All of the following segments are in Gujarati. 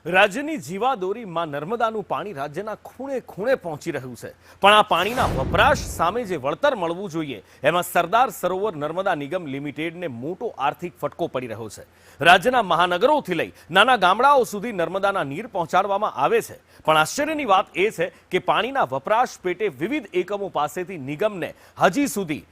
રાજ્યની જીવાદોરી માં નર્મદાનું પાણી રાજ્યના ખૂણે ખૂણે પહોંચી રહ્યું છે, પણ આ પાણીના વપરાશ સામે જે વળતર મળવું જોઈએ એમાં સરદાર સરોવર નર્મદા નિગમ લિમિટેડને મોટો આર્થિક ફટકો પડી રહ્યો છે। રાજ્યના મહાનગરોથી લઈ નાના ગામડાઓ સુધી નર્મદાના નીર પહોંચાડવામાં આવે છે, પણ આશ્ચર્યની વાત એ છે કે પાણીના વપરાશ પેટે વિવિધ એકમો પાસેથી નિગમને હજી સુધી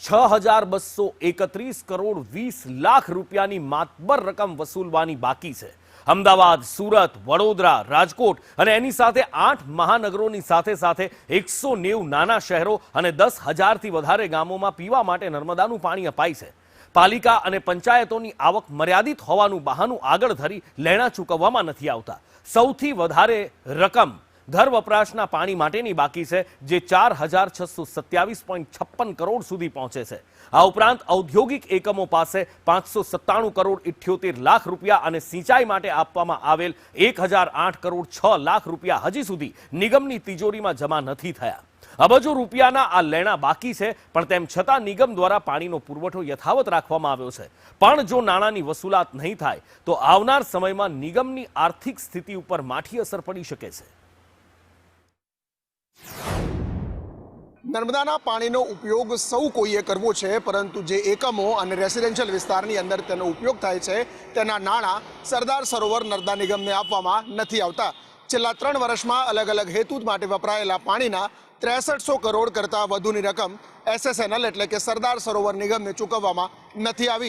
6,231 કરોડ 20 લાખ રૂપિયાની માતબર રકમ વસૂલવાની બાકી છે। અમદાવાદ, સુરત, વડોદરા, રાજકોટ અને એની સાથે 8 મહાનગરોની સાથે સાથે 190 નાના શહેરો અને 10,000થી વધારે ગામોમાં પીવા માટે નર્મદાનું પાણી અપાય છે। પાલિકા અને પંચાયતોની આવક મર્યાદિત હોવાનું બહાનું આગળ ધરી લેણા ચૂકવવામાં નથી આવતા। સૌથી વધારે રકમ ઘર વપરાશના પાણી માટેની બાકી છે, જે 4,627.56 કરોડ સુધી પહોંચે છે। આ ઉપરાંત ઔદ્યોગિક એકમો પાસે 597 કરોડ 78 લાખ રૂપિયા અને સિંચાઈ માટે આપવામાં આવેલ 1,008 કરોડ 6 લાખ રૂપિયા હજી સુધી નિગમની તિજોરીમાં જમા નથી થયા। અબજો રૂપિયાના આ લેણા બાકી છે, પણ તેમ છતાં નિગમ દ્વારા પાણીનો પુરવઠો યથાવત રાખવામાં આવ્યો છે। પણ જો નાણાંની વસૂલાત નહીં થાય તો આવનાર સમયમાં નિગમની આર્થિક સ્થિતિ ઉપર માઠી અસર પડી શકે છે। નર્મદાના પાણીનો ઉપયોગ સૌ કોઈએ કરવો છે, પરંતુ જે એકમો અને રેસિડેન્શિયલ વિસ્તારની અંદર તેનો ઉપયોગ થાય છે તેના નાણાં સરદાર સરોવર નર્મદા નિગમને આપવામાં નથી આવતા। છેલ્લા 3 વર્ષમાં અલગ અલગ હેતુ માટે વપરાયેલા પાણીના 6300 કરોડ કરતાં વધુની રકમ SSNL એટલે કે સરદાર સરોવર નિગમને ચૂકવવામાં નથી આવી।